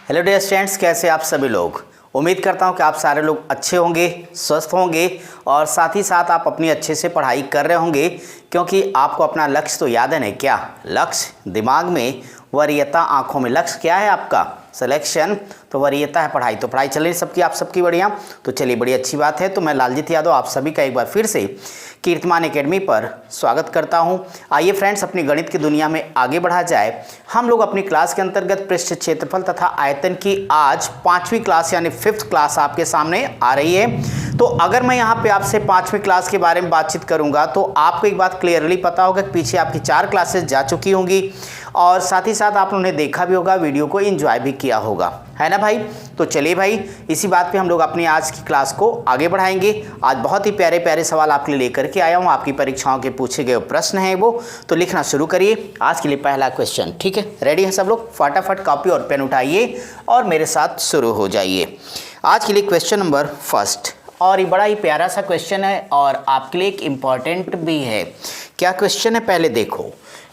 Hello dear students, कैसे आप सभी लोग। उम्मीद करता हूं कि आप सारे लोग अच्छे होंगे, स्वस्थ होंगे और साथ ही साथ आप अपनी अच्छे से पढ़ाई कर रहे होंगे, क्योंकि आपको अपना लक्ष्य तो याद है ना। क्या लक्ष्य दिमाग में, वरीयता आंखों में। लक्ष्य क्या है आपका? सिलेक्शन। तो वरीयता है पढ़ाई। तो पढ़ाई चल रही सबकी, आप सबकी बढ़िया। तो चलिए, बड़ी अच्छी बात है। तो मैं लालजीत यादव आप सभी का एक बार फिर से कीर्तिमान एकेडमी पर स्वागत करता हूं। आइए फ्रेंड्स, अपनी गणित की दुनिया में आगे बढ़ा जाए। हम लोग अपनी क्लास के अंतर्गत पृष्ठ क्षेत्रफल तथा आयतन की आज 5वीं क्लास यानी 5th क्लास आपके सामने आ रही है। तो अगर मैं यहाँ पे आपसे 5वीं क्लास के बारे में बातचीत करूँगा तो आपको एक बात क्लियरली पता होगा कि पीछे आपकी 4 क्लासेस जा चुकी होंगी और साथ ही साथ आप लोगों ने देखा भी होगा, वीडियो को एंजॉय भी किया होगा, है ना भाई। तो चलिए भाई, इसी बात पे हम लोग अपनी आज की क्लास को आगे बढ़ाएंगे। आज बहुत ही प्यारे प्यारे सवाल आपके लिए लेकर के आया हूँ। आपकी परीक्षाओं के पूछे गए प्रश्न हैं वो, तो लिखना शुरू करिए। आज के लिए पहला क्वेश्चन, ठीक है? रेडी हैं सब लोग? फटाफट कॉपी और पेन उठाइए और मेरे साथ शुरू हो जाइए। आज के लिए क्वेश्चन नंबर फर्स्ट, और ये बड़ा ही प्यारा सा क्वेश्चन है और आपके लिए एक इम्पॉर्टेंट भी है। क्या क्वेश्चन है पहले देखो।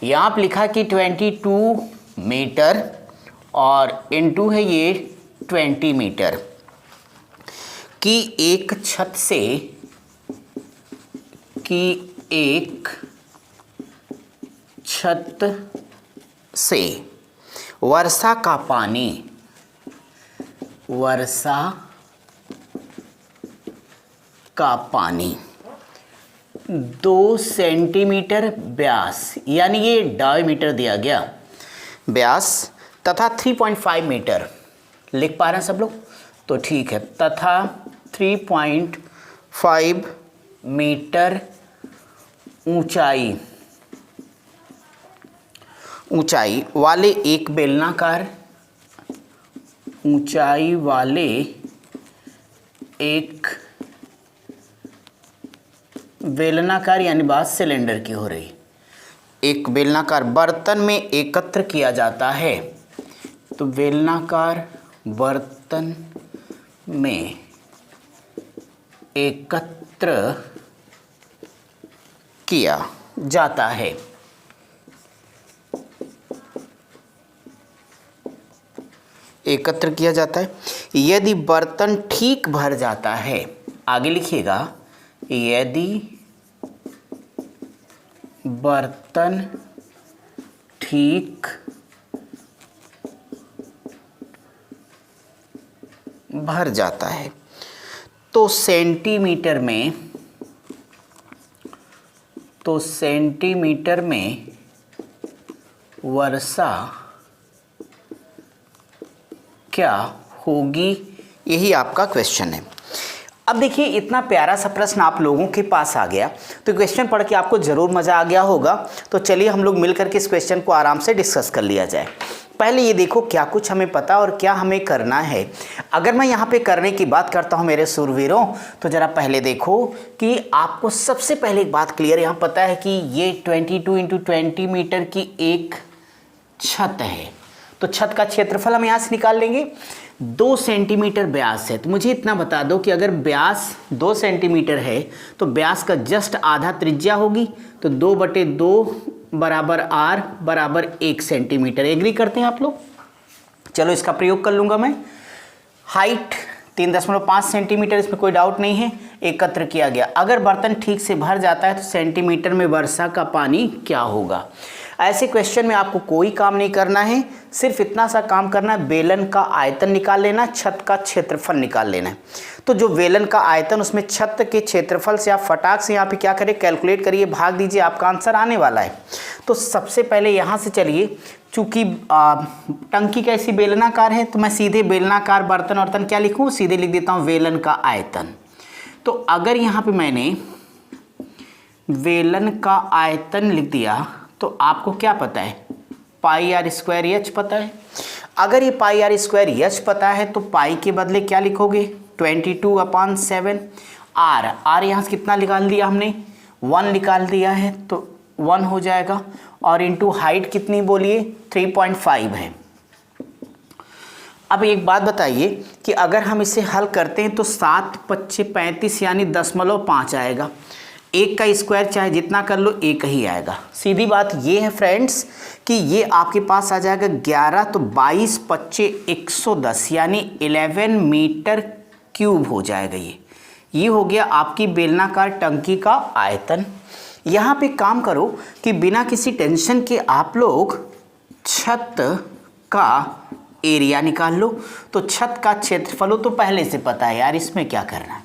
यहाँ पर लिखा कि 22 मीटर और इनटू है ये 20 मीटर की एक छत से वर्षा का पानी 2 सेंटीमीटर व्यास, यानी ये डायमीटर दिया गया व्यास, तथा 3.5 मीटर लिख पा रहे हैं सब लोग? तो ठीक है, तथा 3.5 मीटर ऊंचाई वाले एक बेलनाकार यानी बात सिलेंडर की हो रही, एक बेलनाकार बर्तन में एकत्र किया जाता है। तो बेलनाकार बर्तन में एकत्र किया जाता है। एकत्र किया जाता है यदि बर्तन ठीक भर जाता है। आगे लिखिएगा, यदि बर्तन ठीक भर जाता है तो सेंटीमीटर में वर्षा क्या होगी, यही आपका क्वेश्चन है। अब देखिए, इतना प्यारा सा प्रश्न आप लोगों के पास आ गया तो क्वेश्चन पढ़ के आपको ज़रूर मज़ा आ गया होगा। तो चलिए हम लोग मिलकर के इस क्वेश्चन को आराम से डिस्कस कर लिया जाए। पहले ये देखो, क्या कुछ हमें पता और क्या हमें करना है। अगर मैं यहाँ पे करने की बात करता हूँ मेरे सूरवीरों, तो ज़रा पहले देखो कि आपको सबसे पहले एक बात क्लियर यहाँ पता है कि ये 22 × 20 मीटर की एक छत है। तो छत का क्षेत्रफल हम यहाँ से निकाल लेंगे। 2 सेंटीमीटर व्यास है, तो मुझे इतना बता दो कि अगर व्यास 2 सेंटीमीटर है तो व्यास का जस्ट आधा त्रिज्या होगी। तो 2/2 बराबर r बराबर 1 सेंटीमीटर। एग्री करते हैं आप लोग? चलो इसका प्रयोग कर लूँगा मैं। हाइट 3.5 सेंटीमीटर, इसमें कोई डाउट नहीं है, एकत्र किया गया। अगर बर्तन ठीक से भर जाता है तो सेंटीमीटर में वर्षा का पानी क्या होगा। ऐसे क्वेश्चन में आपको कोई काम नहीं करना है, सिर्फ इतना सा काम करना है, बेलन का आयतन निकाल लेना, छत का क्षेत्रफल निकाल लेना है। तो जो बेलन का आयतन, उसमें छत के क्षेत्रफल से आप फटाक से यहाँ पे क्या करें, कैलकुलेट करिए, भाग दीजिए, आपका आंसर आने वाला है। तो सबसे पहले यहाँ से चलिए, चूँकि टंकी कैसी बेलनाकार है तो मैं सीधे बेलनाकार बर्तन क्या लिखूँ, सीधे लिख देता हूँ बेलन का आयतन। तो अगर यहाँ पर मैंने बेलन का आयतन लिख दिया तो आपको क्या पता है, πr² पता है। अगर ये πr² पता है तो पाई के बदले क्या लिखोगे, 22/7। r यहाँ से कितना निकाल दिया हमने, 1 निकाल दिया है, तो 1 हो जाएगा। और इंटू हाइट कितनी बोलिए, 3.5 है। अब एक बात बताइए कि अगर हम इसे हल करते हैं तो 7×5 = 35 यानी 0.5 आएगा। एक का स्क्वायर चाहे जितना कर लो एक ही आएगा। सीधी बात ये है फ्रेंड्स कि ये आपके पास आ जाएगा 11, तो 22 25 110 यानी 11 मीटर क्यूब हो जाएगा। ये हो गया आपकी बेलनाकार टंकी का आयतन। यहाँ पे काम करो कि बिना किसी टेंशन के आप लोग छत का एरिया निकाल लो। तो छत का क्षेत्रफल तो पहले से पता है यार, इसमें क्या करना है।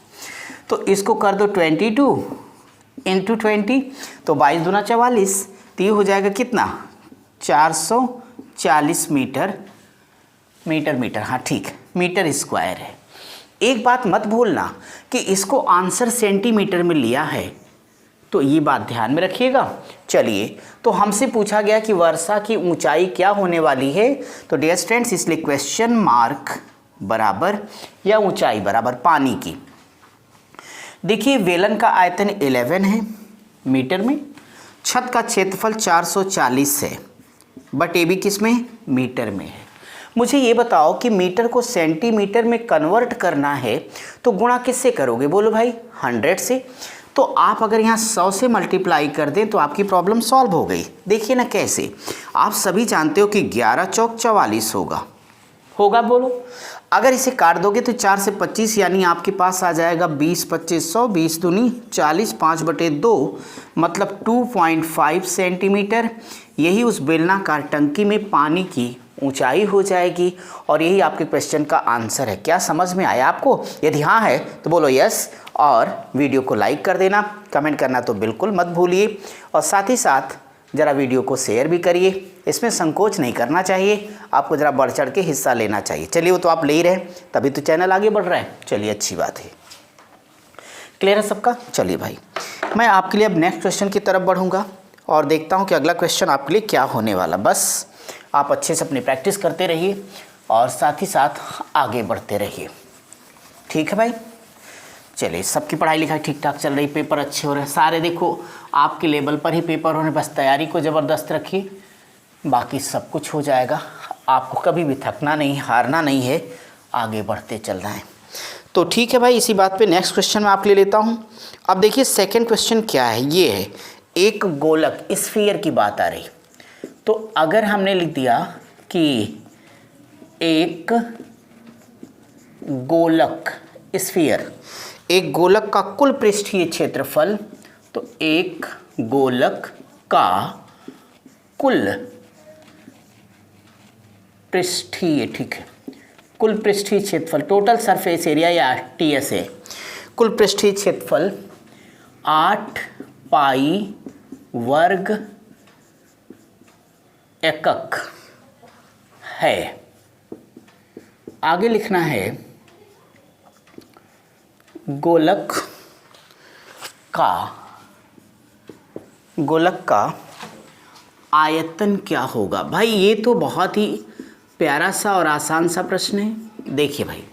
तो इसको कर दो 22 इंटू 20, तो 22 दूना 44, तो ये हो जाएगा कितना 440 मीटर। हाँ ठीक, मीटर स्क्वायर है। एक बात मत भूलना कि इसको आंसर सेंटीमीटर में लिया है, तो ये बात ध्यान में रखिएगा। चलिए, तो हमसे पूछा गया कि वर्षा की ऊंचाई क्या होने वाली है, तो डियर स्टूडेंट्स इसलिए क्वेश्चन मार्क बराबर या ऊंचाई बराबर पानी की। देखिए वेलन का आयतन 11 है मीटर में, छत का क्षेत्रफल 440 है, बट ये भी किस में है, मीटर में है। मुझे ये बताओ कि मीटर को सेंटीमीटर में कन्वर्ट करना है तो गुणा किससे करोगे, बोलो भाई 100 से। तो आप अगर यहाँ 100 से मल्टीप्लाई कर दें तो आपकी प्रॉब्लम सॉल्व हो गई। देखिए ना कैसे, आप सभी जानते हो कि 11 चौक 44 होगा बोलो। अगर इसे काट दोगे तो 4 से 25 यानी आपके पास आ जाएगा 20 25 100, 20 दूनी 40, 5/2 मतलब 2.5 सेंटीमीटर। यही उस बेलनाकार टंकी में पानी की ऊंचाई हो जाएगी और यही आपके क्वेश्चन का आंसर है। क्या समझ में आया आपको? यदि हाँ है तो बोलो यस, और वीडियो को लाइक कर देना, कमेंट करना तो बिल्कुल मत भूलिए, और साथ ही साथ ज़रा वीडियो को शेयर भी करिए। इसमें संकोच नहीं करना चाहिए, आपको ज़रा बढ़ चढ़ के हिस्सा लेना चाहिए। चलिए, वो तो आप ले ही रहे, तभी तो चैनल आगे बढ़ रहा है। चलिए, अच्छी बात है। क्लियर है सबका? चलिए भाई, मैं आपके लिए अब नेक्स्ट क्वेश्चन की तरफ बढ़ूँगा और देखता हूँ कि अगला क्वेश्चन आपके लिए क्या होने वाला। बस आप अच्छे से अपनी प्रैक्टिस करते रहिए और साथ ही साथ आगे बढ़ते रहिए। ठीक है भाई? चलिए, सबकी पढ़ाई लिखाई ठीक ठाक चल रही, पेपर अच्छे हो रहे हैं सारे। देखो आपके लेवल पर ही पेपर हो रहे हैं, बस तैयारी को ज़बरदस्त रखिए, बाकी सब कुछ हो जाएगा। आपको कभी भी थकना नहीं, हारना नहीं है, आगे बढ़ते चलना है। तो ठीक है भाई, इसी बात पे नेक्स्ट क्वेश्चन मैं आपके लिए लेता हूँ। अब देखिए सेकंड क्वेश्चन क्या है, ये है एक गोलक स्फीयर की बात आ रही। तो अगर हमने लिख दिया कि एक गोलक स्फीयर, एक गोलक का कुल पृष्ठीय क्षेत्रफल, तो एक गोलक का कुल पृष्ठीय, ठीक है, कुल पृष्ठीय क्षेत्रफल, टोटल सरफेस एरिया या टीएस है, कुल पृष्ठीय क्षेत्रफल 8 पाई वर्ग एकक है। आगे लिखना है गोलक का आयतन क्या होगा। भाई ये तो बहुत ही प्यारा सा और आसान सा प्रश्न है। देखिए भाई,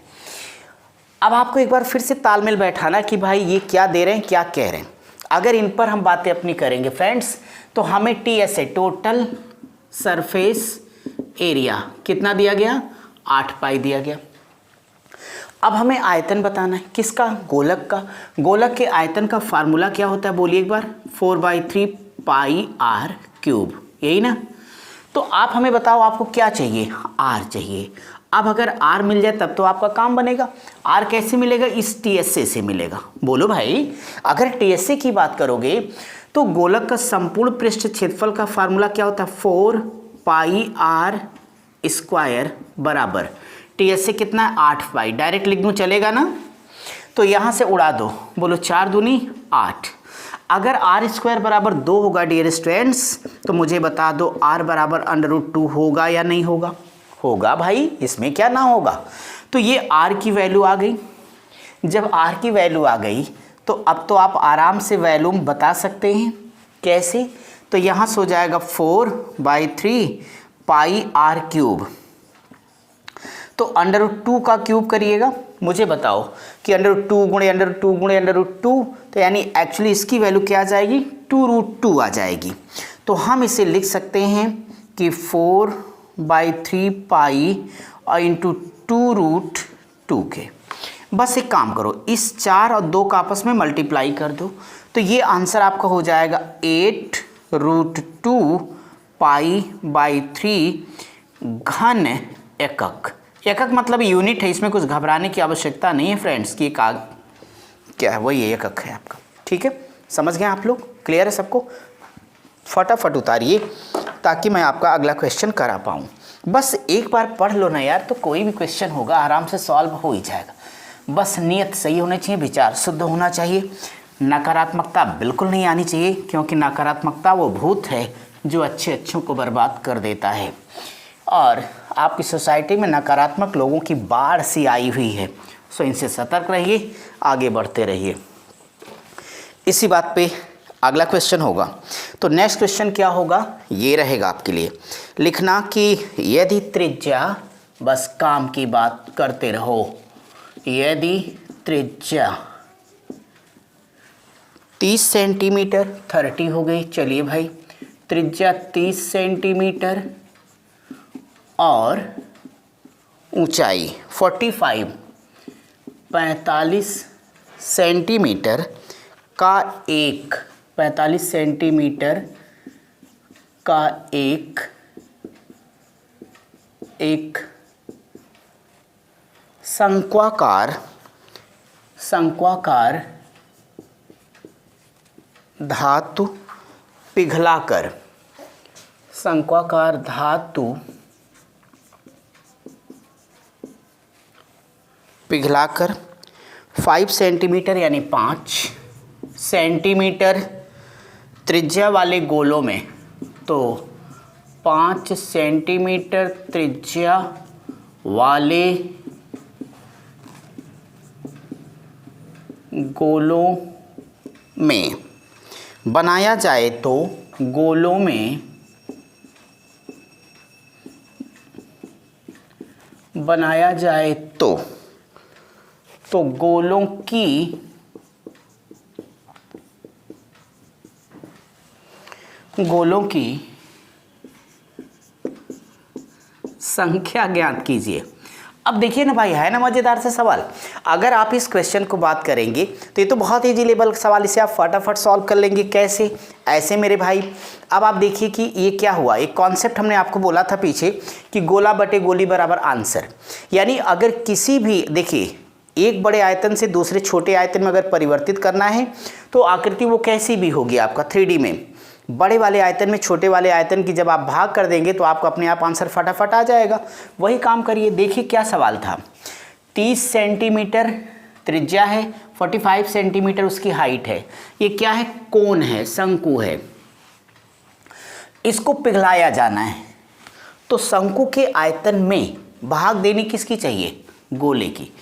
अब आपको एक बार फिर से तालमेल बैठाना कि भाई ये क्या दे रहे हैं, क्या कह रहे हैं। अगर इन पर हम बातें अपनी करेंगे फ्रेंड्स, तो हमें टीएस है, टोटल सरफेस एरिया, कितना दिया गया, 8 पाई दिया गया। अब हमें आयतन बताना है, किसका, गोलक का। गोलक के आयतन का फार्मूला क्या होता है, बोलिए एक बार, 4/3 पाई आर क्यूब, यही ना। तो आप हमें बताओ आपको क्या चाहिए, आर चाहिए। अब अगर आर मिल जाए तब तो आपका काम बनेगा। आर कैसे मिलेगा, इस टीएसए से मिलेगा। बोलो भाई, अगर टीएसए की बात करोगे तो गोलक का संपूर्ण पृष्ठ क्षेत्रफल का फार्मूला क्या होता है, 4 पाई आर स्क्वायर बराबर टीएसए कितना है, 8 पाई। डायरेक्ट लिख दूँ चलेगा ना, तो यहाँ से उड़ा दो, बोलो 4 दूनी 8। अगर आर स्क्वायर बराबर 2 होगा डियर स्टूडेंट्स, तो मुझे बता दो आर बराबर √2 होगा या नहीं होगा। होगा भाई, इसमें क्या ना होगा। तो ये आर की वैल्यू आ गई। जब आर की वैल्यू आ गई तो अब तो आप आराम से वैल्यू बता सकते हैं। कैसे, तो यहाँ से हो जाएगा 4/3 पाई आर क्यूब। तो √2 का क्यूब करिएगा, मुझे बताओ कि √2 गुणे √2 गुणे √2, तो यानी एक्चुअली इसकी वैल्यू क्या आ जाएगी, 2√2 आ जाएगी। तो हम इसे लिख सकते हैं कि 4/3 पाई और इंटू 2√2 के। बस एक काम करो, इस 4 और 2 का आपस में मल्टीप्लाई कर दो, तो ये आंसर आपका हो जाएगा 8√2 π/3 घन एकक। एकक मतलब यूनिट है, इसमें कुछ घबराने की आवश्यकता नहीं है फ्रेंड्स कि क्या है, वही एकक है आपका। ठीक है, समझ गए आप लोग? क्लियर है सबको? फटाफट उतारिए ताकि मैं आपका अगला क्वेश्चन करा पाऊँ। बस एक बार पढ़ लो ना यार, तो कोई भी क्वेश्चन होगा आराम से सॉल्व हो ही जाएगा। बस नियत सही होनी चाहिए, विचार शुद्ध होना चाहिए, नकारात्मकता बिल्कुल नहीं आनी चाहिए, क्योंकि नकारात्मकता वो भूत है जो अच्छे अच्छों को बर्बाद कर देता है। और आपकी सोसाइटी में नकारात्मक लोगों की बाढ़ सी आई हुई है, सो इनसे सतर्क रहिए, आगे बढ़ते रहिए। इसी बात पे अगला क्वेश्चन होगा। तो नेक्स्ट क्वेश्चन क्या होगा, ये रहेगा आपके लिए, लिखना कि यदि त्रिज्या, बस काम की बात करते रहो, यदि त्रिज्या 30 सेंटीमीटर, 30 हो गई, चलिए भाई, त्रिज्या 30 सेंटीमीटर और ऊंचाई 45 सेंटीमीटर का 45 सेंटीमीटर का एक शंक्वाकार धातु पिघलाकर, शंक्वाकार धातु पिघलाकर 5 सेंटीमीटर यानी 5 सेंटीमीटर त्रिज्या वाले गोलों में, तो 5 सेंटीमीटर त्रिज्या वाले गोलों में बनाया जाए, तो गोलों में बनाया जाए तो गोलों की संख्या ज्ञात कीजिए। अब देखिए ना भाई, है ना मज़ेदार से सवाल। अगर आप इस क्वेश्चन को बात करेंगे तो ये तो बहुत ईजी लेवल सवाल, इसे आप फटाफट सॉल्व कर लेंगे। कैसे? ऐसे मेरे भाई, अब आप देखिए कि ये क्या हुआ, एक कॉन्सेप्ट हमने आपको बोला था पीछे कि गोला बटे गोली बराबर आंसर। यानी अगर किसी भी, देखिए, एक बड़े आयतन से दूसरे छोटे आयतन में अगर परिवर्तित करना है तो आकृति वो कैसी भी होगी आपका 3D में, बड़े वाले आयतन में छोटे वाले आयतन की जब आप भाग कर देंगे तो आपको अपने आप आंसर फटाफट आ जाएगा। वही काम करिए। देखिए क्या सवाल था, 30 सेंटीमीटर त्रिज्या है, 45 सेंटीमीटर उसकी हाइट है। ये क्या है? कोन है, शंकु है। इसको पिघलाया जाना है, तो शंकु के आयतन में भाग देनी किसकी चाहिए? गोले की।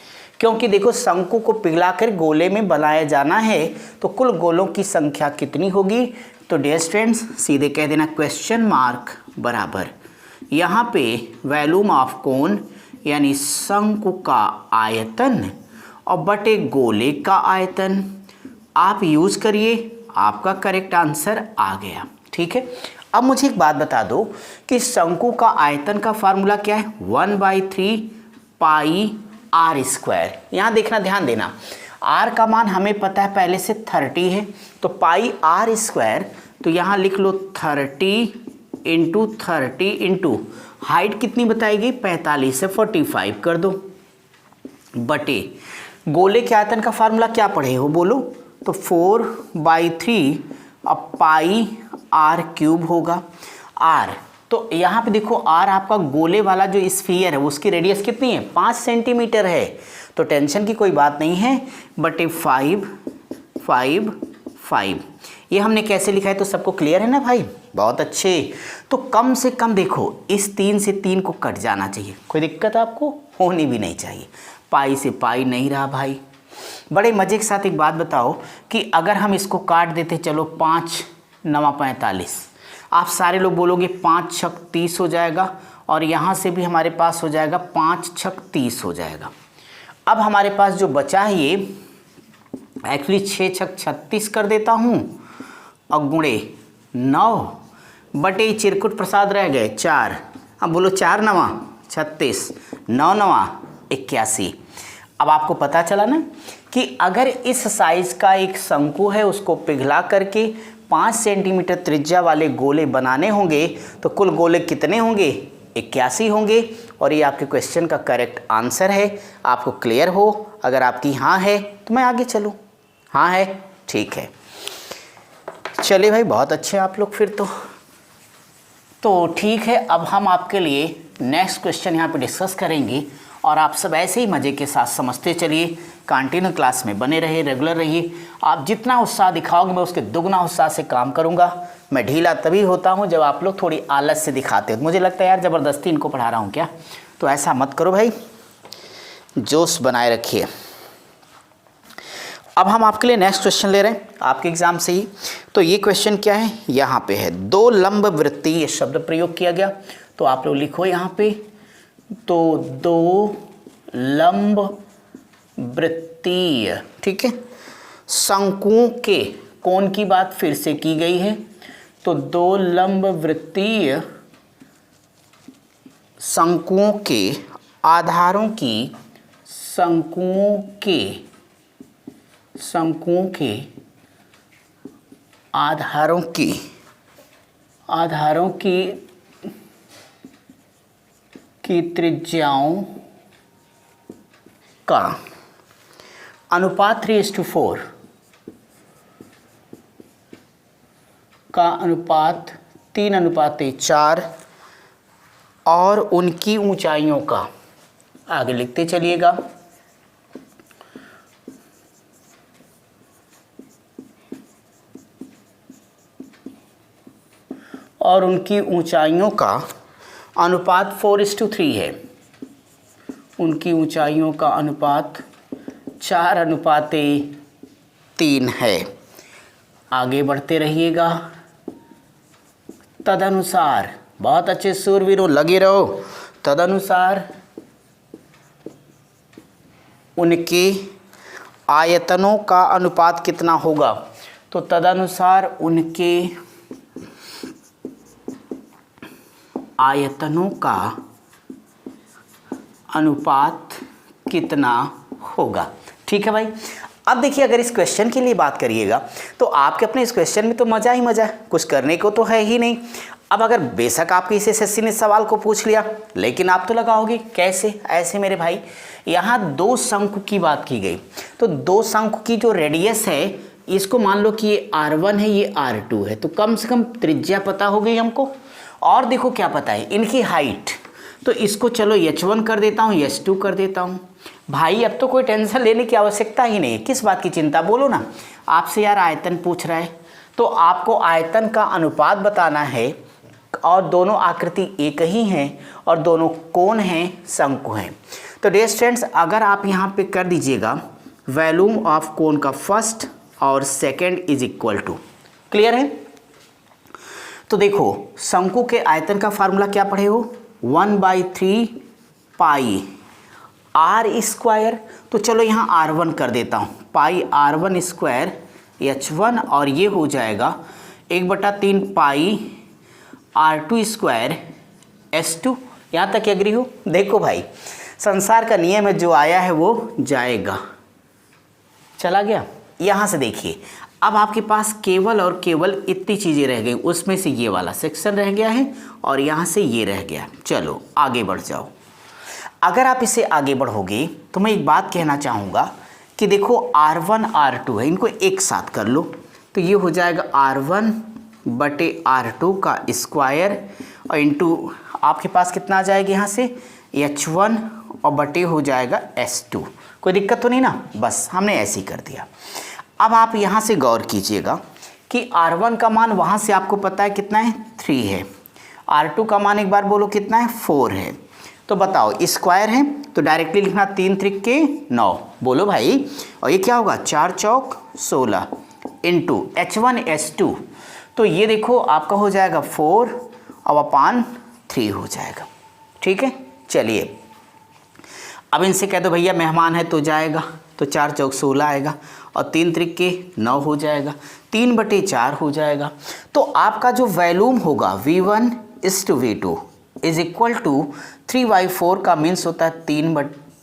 क्योंकि देखो, शंकु को पिघलाकर गोले में बनाया जाना है, तो कुल गोलों की संख्या कितनी होगी? तो डियर स्टूडेंट्स, सीधे कह देना क्वेश्चन मार्क बराबर, यहाँ पे वॉल्यूम ऑफ कोन यानी शंकु का आयतन और बटे गोले का आयतन आप यूज करिए, आपका करेक्ट आंसर आ गया। ठीक है, अब मुझे एक बात बता दो कि शंकु का आयतन का फार्मूला क्या है? 1/3 πr²। यहाँ देखना, ध्यान देना, r का मान हमें पता है पहले से 30 है, तो πr², तो यहाँ लिख लो 30 × 30 × हाइट कितनी बताएगी? 45 से 45 कर दो, बटे गोले के आयतन का फार्मूला क्या पढ़े हो बोलो? तो 4/3 अब πr³ होगा। r, तो यहाँ पे देखो r आपका गोले वाला जो स्फीयर है उसकी रेडियस कितनी है? 5 सेंटीमीटर है, तो टेंशन की कोई बात नहीं है, बटे 5 5 5। ये हमने कैसे लिखा है तो सबको क्लियर है ना भाई? बहुत अच्छे। तो कम से कम देखो, इस 3 से 3 को कट जाना चाहिए, कोई दिक्कत आपको होनी भी नहीं चाहिए। पाई से पाई नहीं रहा भाई। बड़े मज़े के साथ एक बात बताओ कि अगर हम इसको काट देते, चलो 5 9 45, आप सारे लोग बोलोगे 5 6 30 हो जाएगा, और यहाँ से भी हमारे पास हो जाएगा 5 6 30 हो जाएगा। अब हमारे पास जो बचा है ये एक्चुअली 6 6 36 कर देता हूँ, और गुणे 9 बटे चिरकुट प्रसाद रह गए 4। अब बोलो 4 9 36, 9 9 81। अब आपको पता चला ना कि अगर इस साइज का एक शंकु है उसको पिघला करके 5 सेंटीमीटर त्रिज्या वाले गोले बनाने होंगे तो कुल गोले कितने होंगे? 81 होंगे। और ये आपके क्वेश्चन का करेक्ट आंसर है। आपको क्लियर हो? अगर आपकी हाँ है तो मैं आगे चलूँ। हाँ है, ठीक है। चलिए भाई, बहुत अच्छे आप लोग फिर तो ठीक है। अब हम आपके लिए नेक्स्ट क्वेश्चन यहाँ पे डिस्कस करेंगे और आप सब ऐसे ही मज़े के साथ समझते चलिए। कंटिन्यू क्लास में बने रहिए, रेगुलर रहिए। आप जितना उत्साह दिखाओगे मैं उसके दुगना उत्साह से काम करूँगा। मैं ढीला तभी होता हूँ जब आप लोग थोड़ी आलस से दिखाते हो। मुझे लगता है यार ज़बरदस्ती इनको पढ़ा रहा हूँ क्या, तो ऐसा मत करो भाई, जोश बनाए रखिए। अब हम आपके लिए नेक्स्ट क्वेश्चन ले रहे हैं आपके एग्जाम से ही। तो ये क्वेश्चन क्या है, यहाँ पे है 2 लंब वृत्तीय शब्द प्रयोग किया गया। तो आप लोग लिखो यहाँ पे, तो 2 लंब वृत्तीय, ठीक है, शंकुओं के कोण की बात फिर से की गई है। तो 2 लंब वृत्तीय शंकुओं के आधारों की, शंकुओं के आधारों की त्रिज्याओं का अनुपात 3:4 का अनुपात 3:4 और उनकी ऊंचाइयों का, आगे लिखते चलिएगा, और उनकी ऊंचाइयों का अनुपात 4:3 है। उनकी ऊंचाइयों का अनुपात 4:3 है। आगे बढ़ते रहिएगा। तदनुसार, बहुत अच्छे सूरवीरों लगे रहो, तदनुसार उनके आयतनों का अनुपात कितना होगा? तो तदनुसार उनके आयतनों का अनुपात कितना होगा? ठीक है भाई। अब देखिए, अगर इस क्वेश्चन के लिए बात करिएगा तो आपके अपने इस क्वेश्चन में तो मज़ा ही मज़ा है, कुछ करने को तो है ही नहीं। अब अगर बेशक आपके इस एसएससी ने सवाल को पूछ लिया, लेकिन आप तो लगाओगे कैसे? ऐसे मेरे भाई, यहाँ 2 शंकु की बात की गई, तो 2 शंकु की जो रेडियस है, इसको मान लो कि ये R1 है, ये R2 है, तो कम से कम त्रिज्या पता हो गई हमको। और देखो क्या पता है, इनकी हाइट, तो इसको चलो H1 कर देता हूँ, H2 कर देता हूँ। भाई अब तो कोई टेंशन लेने की आवश्यकता ही नहीं है, किस बात की चिंता, बोलो ना। आपसे यार आयतन पूछ रहा है तो आपको आयतन का अनुपात बताना है, और दोनों आकृति एक ही हैं और दोनों कोण हैं, शंकु हैं। तो डियर स्टूडेंट्स, अगर आप यहाँ पे कर दीजिएगा वॉल्यूम ऑफ कोण का फर्स्ट और second is equal to, clear है? तो देखो, शंकु के आयतन का फार्मूला क्या पढ़े हो, 1/3 पाई r²। तो चलो यहाँ r1 कर देता हूँ, पाई r1² h1, और ये हो जाएगा 1/3 पाई r2² h2। यहाँ तक एग्री हो? देखो भाई, संसार का नियम है, जो आया है वो जाएगा, चला गया। यहाँ से देखिए, अब आपके पास केवल और केवल इतनी चीज़ें रह गई, उसमें से ये वाला सेक्शन रह गया है और यहाँ से ये रह गया। चलो आगे बढ़ जाओ। अगर आप इसे आगे बढ़ोगे तो मैं एक बात कहना चाहूँगा कि देखो R1 R2 है, इनको एक साथ कर लो, तो ये हो जाएगा R1/R2 का स्क्वायर, और इंटू आपके पास कितना आ जाएगा यहाँ से H1, और बटे हो जाएगा S2। कोई दिक्कत तो नहीं ना? बस हमने ऐसे ही कर दिया। अब आप यहाँ से गौर कीजिएगा कि R1 का मान वहाँ से आपको पता है कितना है, 3 है। R2 का मान एक बार बोलो कितना है, 4 है। तो बताओ, स्क्वायर है तो डायरेक्टली लिखना 3 त्रिक के 9, बोलो भाई। और ये क्या होगा, 4 चौक 16 इंटू H1 S2, तो ये देखो आपका हो जाएगा 4 और अपान 3 हो जाएगा। ठीक है, चलिए अब इनसे कह दो भैया मेहमान है तो जाएगा, तो 4 चौक 16 आएगा और 3 त्रिक के 9 हो जाएगा, 3/4 हो जाएगा। तो आपका जो वॉल्यूम होगा V1:V2 इज इक्वल टू 3/4 का मीन्स होता है 3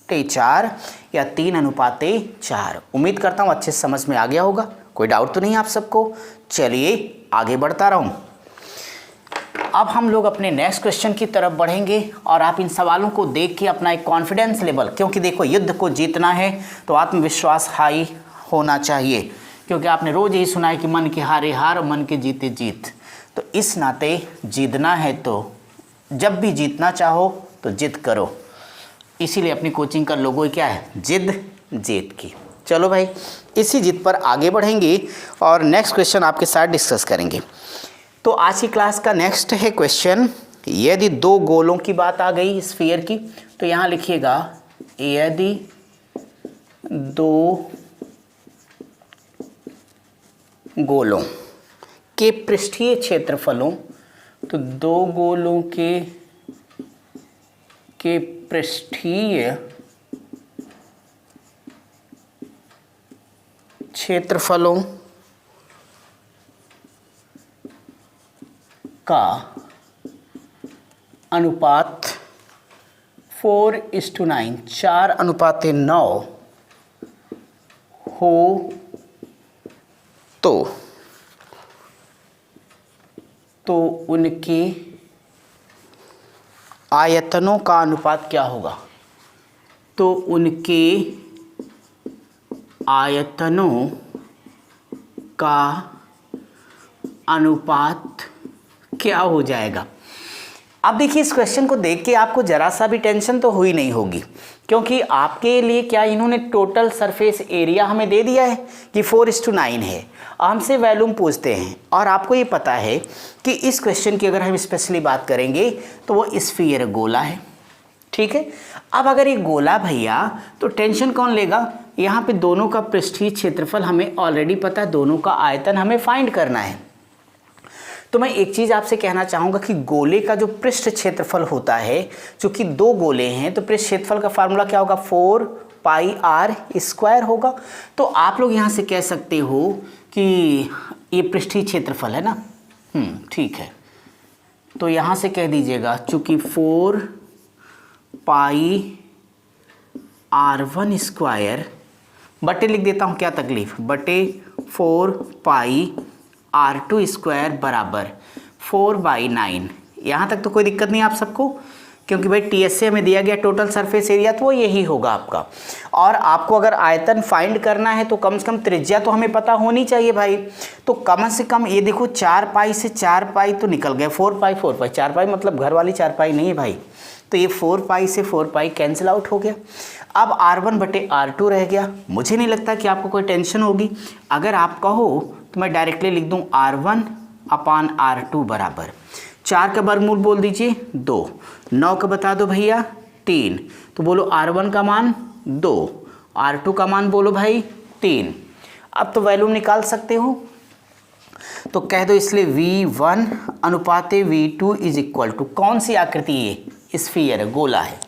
4 या 3:4। उम्मीद करता हूँ अच्छे से समझ में आ गया होगा, कोई डाउट तो नहीं आप सबको। चलिए आगे बढ़ता रहूँ। अब हम लोग अपने नेक्स्ट क्वेश्चन की तरफ बढ़ेंगे और आप इन सवालों को देख के अपना एक कॉन्फिडेंस लेवल, क्योंकि देखो युद्ध को जीतना है तो आत्मविश्वास हाई होना चाहिए, क्योंकि आपने रोज़ यही सुना है कि मन के हारे हार और मन के जीते जीत। तो इस नाते जीतना है तो जब भी जीतना चाहो तो जिद करो, इसीलिए अपनी कोचिंग का लोगो क्या है, जिद जीत की। चलो भाई इसी जिद पर आगे बढ़ेंगे और नेक्स्ट क्वेश्चन आपके साथ डिस्कस करेंगे। तो आज की क्लास का नेक्स्ट है क्वेश्चन, यदि दो गोलों की बात आ गई स्फीयर की, तो यहाँ लिखिएगा यदि दो गोलों के पृष्ठीय क्षेत्रफलों, तो दो गोलों के पृष्ठीय क्षेत्रफलों का अनुपात 4:9 4:9 हो तो उनके आयतनों का अनुपात क्या होगा। तो उनके आयतनों का अनुपात क्या हो जाएगा। अब देखिए इस क्वेश्चन को देख के आपको जरा सा भी टेंशन तो हुई नहीं होगी, क्योंकि आपके लिए क्या इन्होंने टोटल सरफेस एरिया हमें दे दिया है कि 4:9 है, हमसे वॉल्यूम पूछते हैं और आपको ये पता है कि इस क्वेश्चन की अगर हम स्पेशली बात करेंगे तो वो स्फीयर गोला है। ठीक है, अब अगर ये गोला भैया तो टेंशन कौन लेगा, यहाँ पे दोनों का पृष्ठीय क्षेत्रफल हमें ऑलरेडी पता है, दोनों का आयतन हमें फाइंड करना है। तो मैं एक चीज़ आपसे कहना चाहूँगा कि गोले का जो पृष्ठ क्षेत्रफल होता है, चूँकि दो गोले हैं तो पृष्ठ क्षेत्रफल का फार्मूला क्या होगा, 4πr² होगा। तो आप लोग यहाँ से कह सकते हो कि ये पृष्ठीय क्षेत्रफल है ना, ठीक है। तो यहाँ से कह दीजिएगा चूँकि 4πr1² बटे लिख देता हूँ, क्या तकलीफ, बटे 4πr2² बराबर 4/9। यहाँ तक तो कोई दिक्कत नहीं आप सबको, क्योंकि भाई टीएसए में दिया गया टोटल सरफेस एरिया तो वो यही होगा आपका। और आपको अगर आयतन फाइंड करना है तो कम से कम त्रिज्या तो हमें पता होनी चाहिए भाई। तो कम से कम ये देखो 4π से 4π तो निकल गए, 4π 4π मतलब घर वाली 4π नहीं है भाई। तो ये 4π से 4π कैंसिल आउट हो गया। अब r1/r2 रह गया। मुझे नहीं लगता कि आपको कोई टेंशन होगी। अगर आप कहो तो मैं डायरेक्टली लिख दूं r1/r2 बराबर 4 का वर्गमूल बोल दीजिए 2, 9 का बता दो भैया 3, तो बोलो r1 का मान 2, r2 का मान बोलो भाई 3। अब तो वैल्यूम निकाल सकते हो, तो कह दो इसलिए v1 अनुपात v2 इज इक्वल टू कौन सी आकृति, ये स्फीयर गोला है।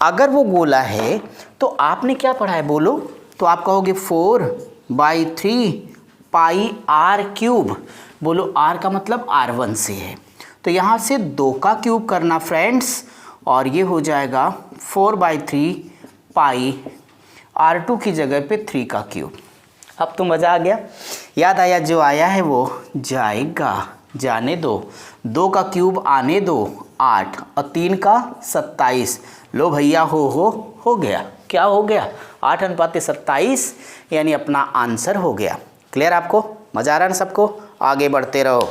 अगर वो गोला है तो आपने क्या पढ़ा है बोलो, तो आप कहोगे 4/3πr³। बोलो r का मतलब r1 से है, तो यहाँ से 2 का क्यूब करना फ्रेंड्स, और ये हो जाएगा 4/3πr2 की जगह पे 3 का क्यूब। अब तो मज़ा आ गया, याद आया जो आया है वो जाएगा, जाने दो। 2 का क्यूब आने दो 8 और 3 का 27। लो भैया हो गया, क्या हो गया 8:27, यानी अपना आंसर हो गया। क्लियर आपको, मज़ा आ रहा है ना सबको। आगे बढ़ते रहो।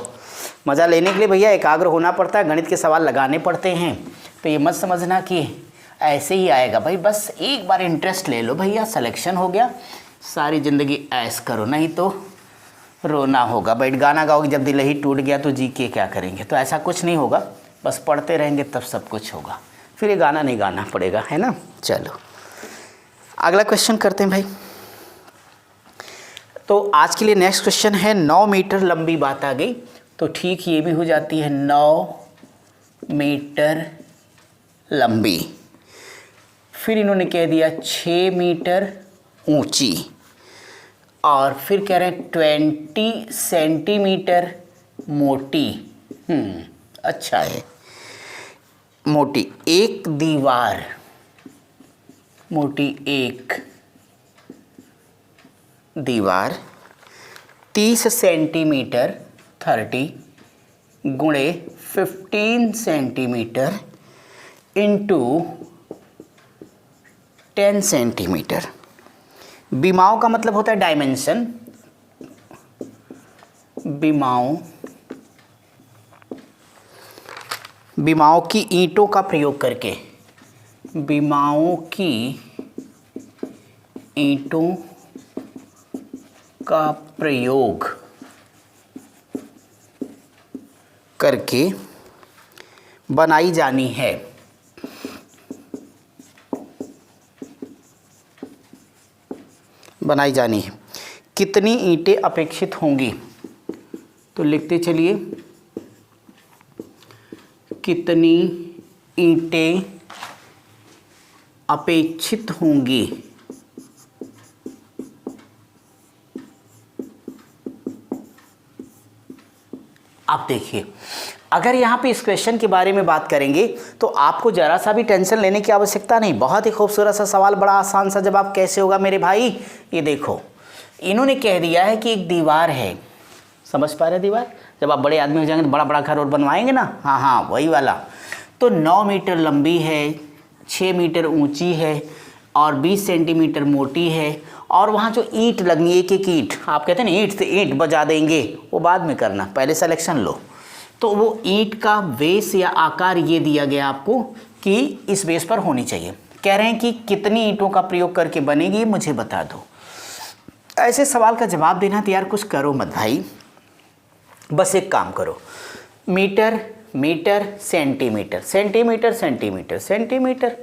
मज़ा लेने के लिए भैया एकाग्र होना पड़ता है, गणित के सवाल लगाने पड़ते हैं। तो ये मत समझना कि ऐसे ही आएगा भाई, बस एक बार इंटरेस्ट ले लो भैया, सिलेक्शन हो गया, सारी ज़िंदगी ऐश करो, नहीं तो रोना होगा। बैठ गाना गाओगे जब दिल ही टूट गया तो जी के क्या करेंगे। तो ऐसा कुछ नहीं होगा, बस पढ़ते रहेंगे तब सब कुछ होगा, फिर ये गाना नहीं गाना पड़ेगा, है ना। चलो अगला क्वेश्चन करते हैं भाई। तो आज के लिए नेक्स्ट क्वेश्चन है 9 मीटर लंबी बात आ गई, तो ठीक ये भी हो जाती है 9 मीटर लंबी। फिर इन्होंने कह दिया 6 मीटर ऊंची, और फिर कह रहे हैं 20 सेंटीमीटर मोटी। अच्छा है, मोटी। एक दीवार मोटी एक दीवार 30 सेंटीमीटर 30 गुणे 15 सेंटीमीटर इंटू 10 सेंटीमीटर। बीमाओं का मतलब होता है डायमेंशन। बीमाओं की ईंटों का प्रयोग करके, बीमाओं की ईंटों का प्रयोग करके बनाई जानी है। कितनी ईंटें अपेक्षित होंगी? तो लिखते चलिए, कितनी ईंटें अपेक्षित होंगी। आप देखिए, अगर यहाँ पे इस क्वेश्चन के बारे में बात करेंगे तो आपको ज़रा सा भी टेंशन लेने की आवश्यकता नहीं। बहुत ही खूबसूरत सा सवाल, बड़ा आसान सा जवाब कैसे होगा मेरे भाई? ये देखो, इन्होंने कह दिया है कि एक दीवार है। समझ पा रहे? दीवार, जब आप बड़े आदमी हो जाएंगे तो बड़ा बड़ा घर और बनवाएंगे ना, हाँ वही वाला। तो 9 मीटर लंबी है, 6 मीटर ऊंची है और 20 सेंटीमीटर मोटी है। और वहाँ जो ईंट लगनी है, एक एक ईंट, आप कहते हैं ना ईंट से ईंट बजा देंगे, वो बाद में करना, पहले सिलेक्शन लो। तो वो ईंट का बेस या आकार ये दिया गया आपको कि इस बेस पर होनी चाहिए। कह रहे हैं कि कितनी ईंटों का प्रयोग करके बनेगी, मुझे बता दो। ऐसे सवाल का जवाब देना तो यार कुछ करो मत भाई, बस एक काम करो, metre metre centimetre centimetre centimetre centimetre.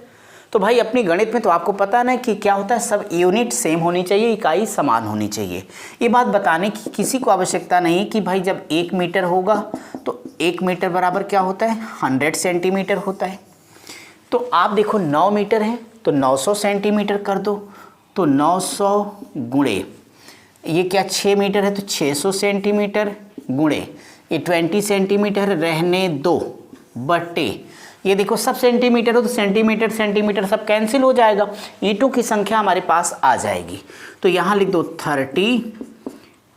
तो भाई अपनी गणित में तो आपको पता ना कि क्या होता है, सब यूनिट सेम होनी चाहिए, इकाई समान होनी चाहिए। ये बात बताने की किसी को आवश्यकता नहीं कि भाई जब 1 मीटर होगा तो 1 मीटर बराबर क्या होता है, 100 सेंटीमीटर होता है। तो आप देखो 9 मीटर है तो 900 सेंटीमीटर कर दो, तो 900 गुणे ये क्या 6 मीटर है तो 600 सेंटीमीटर गुणे ये 20 सेंटीमीटर रहने दो बटे ये देखो सब सेंटीमीटर हो तो सेंटीमीटर सेंटीमीटर सब कैंसिल हो जाएगा, ईंटों की संख्या हमारे पास आ जाएगी। तो यहाँ लिख दो 30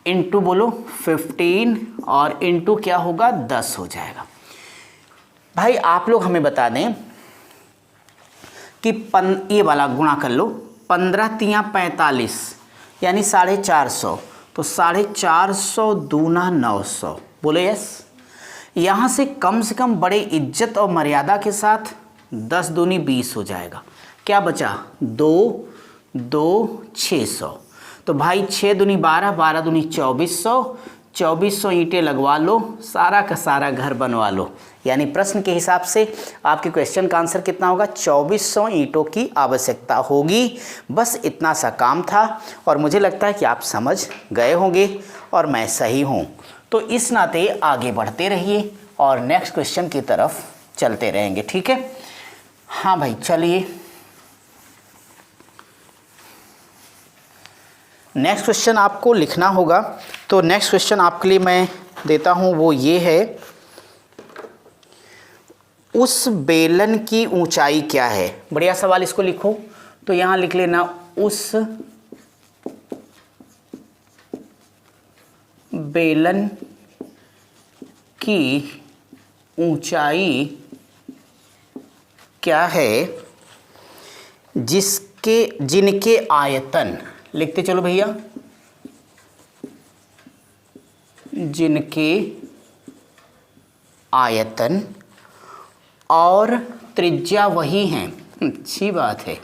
इंटू बोलो 15 और इंटू क्या होगा 10 हो जाएगा। भाई आप लोग हमें बता दें कि ये वाला गुणा कर लो, 15 तिया 45 यानी 450, तो 450 दूना 900, बोलो यस। यहाँ से कम बड़े इज्जत और मर्यादा के साथ 10 दूनी 20 हो जाएगा। क्या बचा 2 2 600, तो भाई 6 दूनी 12 12 दूनी 2400, 2400 ईंटें लगवा लो, सारा का सारा घर बनवा लो। यानी प्रश्न के हिसाब से आपके क्वेश्चन का आंसर कितना होगा, 2400 ईंटों की आवश्यकता होगी। बस इतना सा काम था और मुझे लगता है कि आप समझ गए होंगे और मैं सही हूँ। तो इस नाते आगे बढ़ते रहिए और नेक्स्ट क्वेश्चन की तरफ चलते रहेंगे, ठीक है? हाँ भाई चलिए, नेक्स्ट क्वेश्चन आपको लिखना होगा। तो नेक्स्ट क्वेश्चन आपके लिए मैं देता हूँ, वो ये है, उस बेलन की ऊंचाई क्या है? बढ़िया सवाल, इसको लिखो। तो यहाँ लिख लेना, उस बेलन की ऊंचाई क्या है जिनके आयतन, लिखते चलो भैया, जिनके आयतन और त्रिज्या वही हैं। अच्छी बात है,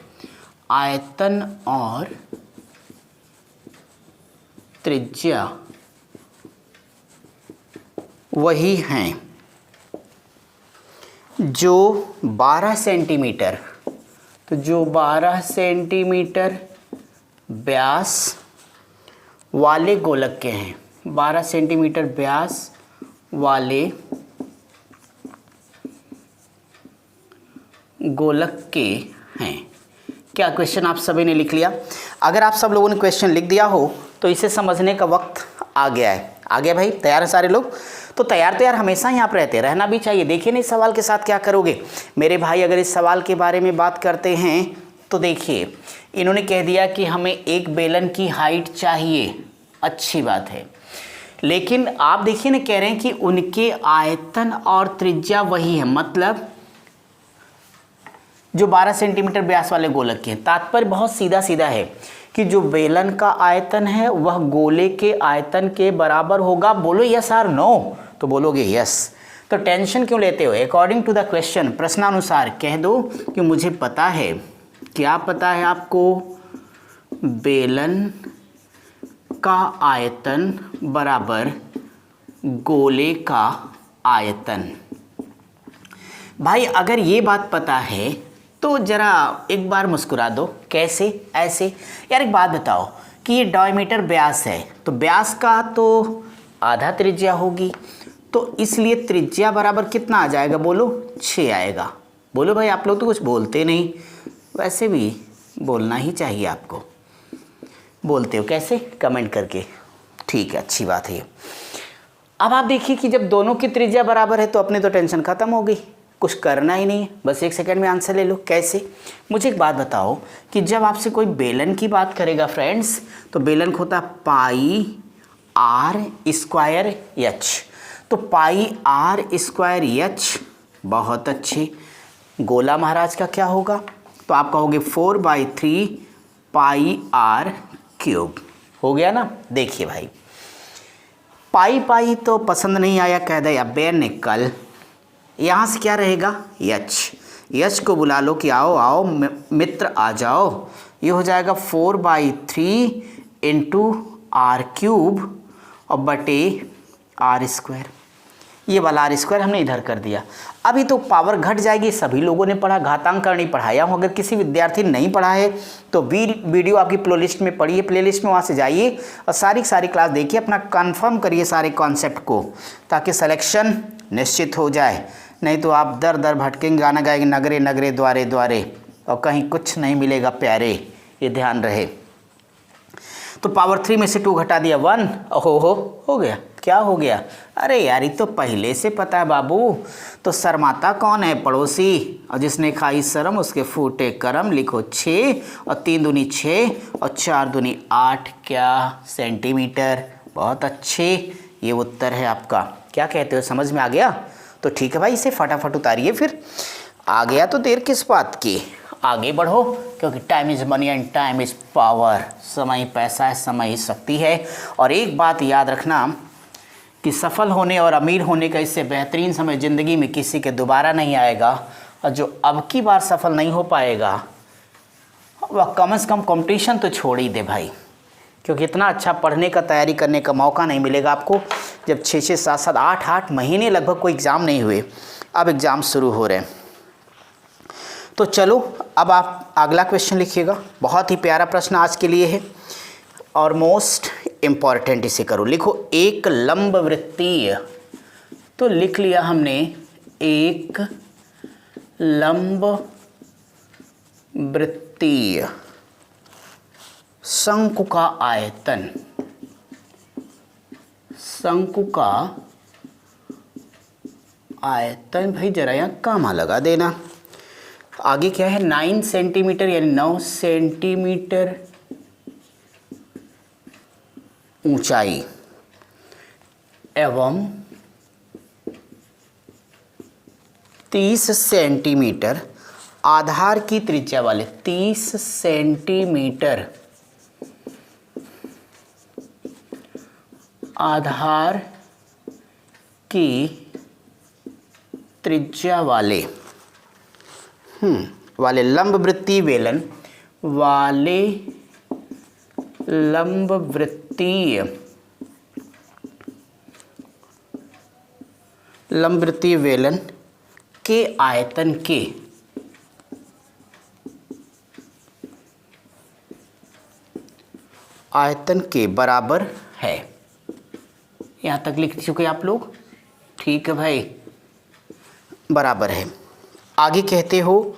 आयतन और त्रिज्या वही हैं, जो 12 सेंटीमीटर, तो जो 12 सेंटीमीटर व्यास वाले गोलक के हैं, 12 सेंटीमीटर व्यास वाले गोलक के हैं। क्या क्वेश्चन आप सभी ने लिख लिया? अगर आप सब लोगों ने क्वेश्चन लिख दिया हो तो इसे समझने का वक्त आ गया है। आ गया भाई? तैयार है सारे लोग? तो तैयार तो यार हमेशा यहाँ पर रहना भी चाहिए। देखिए ना इस सवाल के साथ क्या करोगे मेरे भाई। अगर इस सवाल के बारे में बात करते हैं तो देखिए इन्होंने कह दिया कि हमें एक बेलन की हाइट चाहिए, अच्छी बात है, लेकिन आप देखिए ना कह रहे हैं कि उनके आयतन और त्रिज्या वही है, मतलब जो 12 सेंटीमीटर व्यास वाले गोलक के हैं। तात्पर्य बहुत सीधा सीधा है कि जो बेलन का आयतन है वह गोले के आयतन के बराबर होगा। बोलो यस और नो, तो बोलोगे यस। तो टेंशन क्यों लेते हो? अकॉर्डिंग टू द क्वेश्चन, प्रश्नानुसार कह दो कि मुझे पता है। क्या पता है आपको? बेलन का आयतन बराबर गोले का आयतन। भाई अगर ये बात पता है तो जरा एक बार मुस्कुरा दो। कैसे? ऐसे। यार एक बात बताओ कि ये डायमीटर व्यास है, तो व्यास का तो आधा त्रिज्या होगी, तो इसलिए त्रिज्या बराबर कितना आ जाएगा? बोलो 6 आएगा। बोलो भाई, आप लोग तो कुछ बोलते नहीं, वैसे भी बोलना ही चाहिए आपको। बोलते हो कैसे? कमेंट करके। ठीक है, अच्छी बात है। अब आप देखिए कि जब दोनों की त्रिज्या बराबर है तो अपने तो टेंशन खत्म हो गई, कुछ करना ही नहीं है, बस 1 सेकंड में आंसर ले लो। कैसे? मुझे एक बात बताओ कि जब आपसे कोई बेलन की बात करेगा फ्रेंड्स, तो बेलन होता है पाई आर स्क्वायर एच। तो पाई आर स्क्वायर एच, बहुत अच्छे। गोला महाराज का क्या होगा? तो आप कहोगे 4/3 पाई आर क्यूब। हो गया ना? देखिए भाई, पाई पाई तो पसंद नहीं आया, कह दे अबे निकल। यहाँ से क्या रहेगा? यच। यच को बुला लो कि आओ आओ मित्र आ जाओ। ये हो जाएगा 4/3 इंटू आर क्यूब और बटे आर स्क्वायर। ये वाला आर स्क्वायर हमने इधर कर दिया। अभी तो पावर घट जाएगी, सभी लोगों ने पढ़ा, घातांकरण पढ़ाया हूँ। अगर किसी विद्यार्थी ने नहीं पढ़ा है तो वीडियो आपकी प्लेलिस्ट में पढ़िए, प्लेलिस्ट में वहाँ से जाइए और सारी क्लास देखिए, अपना कंफर्म करिए सारे कॉन्सेप्ट को, ताकि सिलेक्शन निश्चित हो जाए। नहीं तो आप दर दर भटकेंगे, गाना गाएंगे नगरे नगरे द्वारे द्वारे और कहीं कुछ नहीं मिलेगा प्यारे, ये ध्यान रहे। तो पावर 3 में से 2 घटा दिया 1। हो गया। क्या हो गया? अरे यार ये तो पहले से पता है बाबू। तो शर्माता कौन है? पड़ोसी। और जिसने खाई शर्म उसके फूटे करम। लिखो 6 और 3 दूनी 6 और 4 दूनी 8 क्या सेंटीमीटर। बहुत अच्छे, ये उत्तर है आपका। क्या कहते हो? समझ में आ गया? तो ठीक है भाई, इसे फटाफट उतारिए। फिर आ गया तो देर किस बात की, आगे बढ़ो, क्योंकि time is money and time is power. समय पैसा है, समय ही शक्ति है। और एक बात याद रखना कि सफल होने और अमीर होने का इससे बेहतरीन समय ज़िंदगी में किसी के दोबारा नहीं आएगा। और जो अब की बार सफल नहीं हो पाएगा वह कम से कम कंपटीशन तो छोड़ ही दे भाई, क्योंकि इतना अच्छा पढ़ने का तैयारी करने का मौका नहीं मिलेगा आपको जब 6-6, 7-7, 8-8 महीने लगभग कोई एग्ज़ाम नहीं हुए, अब एग्ज़ाम शुरू हो रहे हैं। तो चलो अब आप अगला क्वेश्चन लिखिएगा। बहुत ही प्यारा प्रश्न आज के लिए है और मोस्ट इम्पॉर्टेंट, इसे करो। लिखो एक लंब वृत्तीय। तो लिख लिया हमने एक लंब वृत्तीय शंकु का आयतन। शंकु का आयतन भाई जरा यहाँ कामा लगा देना। आगे क्या है? 9 सेंटीमीटर यानी 9 सेंटीमीटर ऊंचाई एवं 30 सेंटीमीटर आधार की त्रिज्या वाले। 30 सेंटीमीटर आधार की त्रिज्या वाले वाले लंब वृत्तीय बेलन वाले लंब वृत्तीय बेलन के आयतन के बराबर है। यहाँ तक लिख चुके आप लोग? ठीक है भाई, बराबर है। आगे कहते हो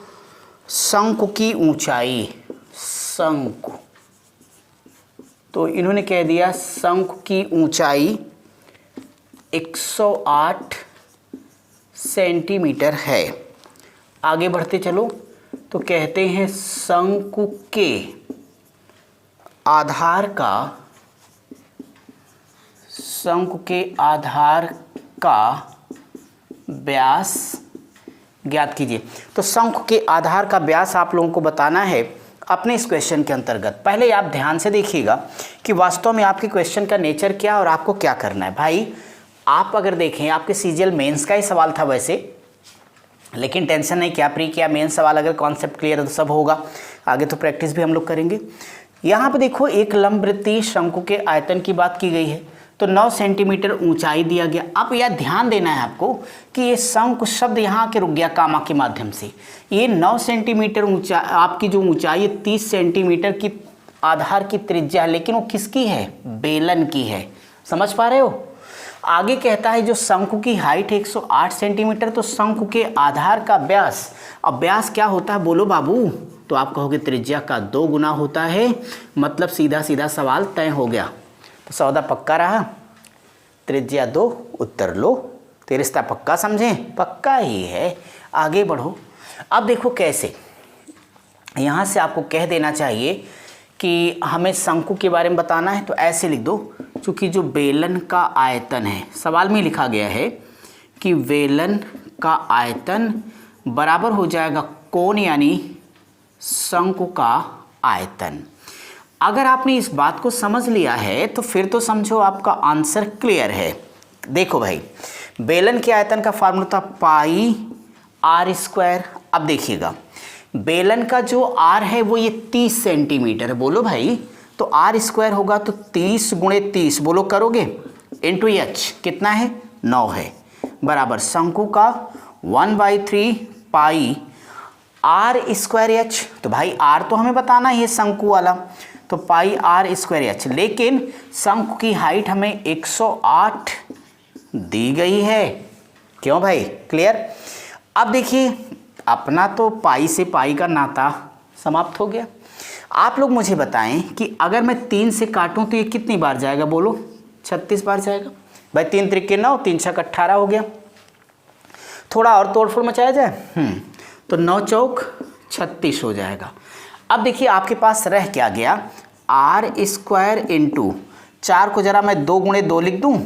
शंकु की ऊंचाई। शंकु, तो इन्होंने कह दिया शंकु की ऊंचाई 108 सेंटीमीटर है। आगे बढ़ते चलो। तो कहते हैं शंकु के आधार का व्यास ज्ञात कीजिए। तो शंकु के आधार का व्यास आप लोगों को बताना है अपने इस क्वेश्चन के अंतर्गत। पहले आप ध्यान से देखिएगा कि वास्तव में आपके क्वेश्चन का नेचर क्या और आपको क्या करना है। भाई आप अगर देखें, आपके सीजीएल मेंस का ही सवाल था वैसे, लेकिन टेंशन नहीं, क्या प्री क्या मेन सवाल, अगर कॉन्सेप्ट क्लियर है तो सब होगा। आगे तो प्रैक्टिस भी हम लोग करेंगे। यहाँ पे देखो एक लंबवृत्तीय शंकु के आयतन की बात की गई है, तो 9 सेंटीमीटर ऊंचाई दिया गया। अब यह ध्यान देना है आपको कि ये शंकु शब्द यहाँ के रुक गया कामा के माध्यम से। ये 9 सेंटीमीटर ऊंचा, आपकी जो ऊंचाई 30 सेंटीमीटर की आधार की त्रिज्या है, लेकिन वो किसकी है? बेलन की है। समझ पा रहे हो? आगे कहता है जो शंकु की हाइट 108 सेंटीमीटर, तो शंकु के आधार का व्यास, अब व्यास क्या होता है बोलो बाबू? तो आप कहोगे त्रिज्या का 2 गुना होता है, मतलब सीधा सीधा सवाल तय हो गया। तो सौदा पक्का रहा, त्रिज्या 2, उत्तर लो। तो रिश्ता पक्का समझें? पक्का ही है। आगे बढ़ो। अब देखो कैसे, यहाँ से आपको कह देना चाहिए कि हमें शंकु के बारे में बताना है, तो ऐसे लिख दो, चूँकि जो बेलन का आयतन है, सवाल में लिखा गया है कि बेलन का आयतन बराबर हो जाएगा कोण यानी शंकु का आयतन। अगर आपने इस बात को समझ लिया है तो फिर तो समझो आपका आंसर क्लियर है। देखो भाई, बेलन के आयतन का फार्मूला था पाई आर स्क्वायर। अब देखिएगा बेलन का जो आर है वो ये 30 सेंटीमीटर है। बोलो भाई, तो आर स्क्वायर होगा तो 30 गुणे 30, बोलो करोगे, इंटू एच कितना है? 9 है, बराबर शंकु का 1/3 पाई आर स्क्वायर एच। तो भाई आर तो हमें बताना ही है शंकु वाला, तो पाई आर स्क्वायर एच। लेकिन शंकु की हाइट हमें 108 दी गई है। क्यों भाई? क्लियर? अब देखिए अपना तो पाई से पाई का नाता समाप्त हो गया। आप लोग मुझे बताएं कि अगर मैं 3 से काटूं तो ये कितनी बार जाएगा? बोलो 36 बार जाएगा। भाई 3 त्रिक 9, 3 छक 18 हो गया। थोड़ा और तोड़फोड़ मचाया जाए तो 9 चौक 36 हो जाएगा। अब देखिए आपके पास रह क्या गया? आर स्क्वायर इंटू 4 को जरा मैं 2 गुणे 2 लिख दूं,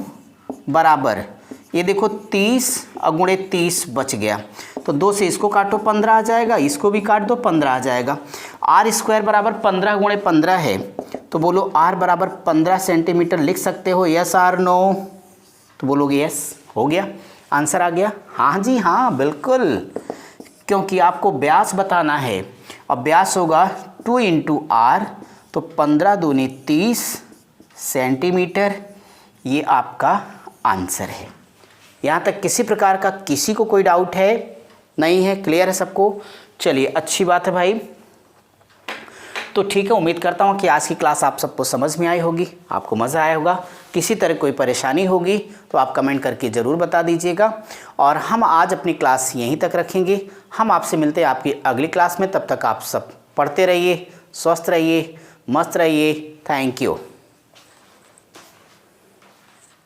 बराबर ये देखो 30 गुणे 30 बच गया। तो 2 से इसको काटो 15 आ जाएगा, इसको भी काट दो 15 आ जाएगा। आर स्क्वायर बराबर 15 गुणे 15 है, तो बोलो आर बराबर 15 सेंटीमीटर लिख सकते हो? Yes or no? तो बोलोगे यस। हो गया, आंसर आ गया। हाँ जी हाँ बिल्कुल, क्योंकि आपको व्यास बताना है। अब व्यास होगा 2 इंटू आर, तो 15 दूनी 30 सेंटीमीटर। ये आपका आंसर है। यहाँ तक किसी प्रकार का किसी को कोई डाउट है? नहीं है? क्लियर है सबको? चलिए अच्छी बात है भाई। तो ठीक है, उम्मीद करता हूँ कि आज की क्लास आप सबको समझ में आई होगी, आपको मज़ा आया होगा। किसी तरह कोई परेशानी होगी तो आप कमेंट करके ज़रूर बता दीजिएगा। और हम आज अपनी क्लास यहीं तक रखेंगे। हम आपसे मिलते हैं आपकी अगली क्लास में। तब तक आप सब पढ़ते रहिए, स्वस्थ रहिए, मस्त रहिए। Thank you.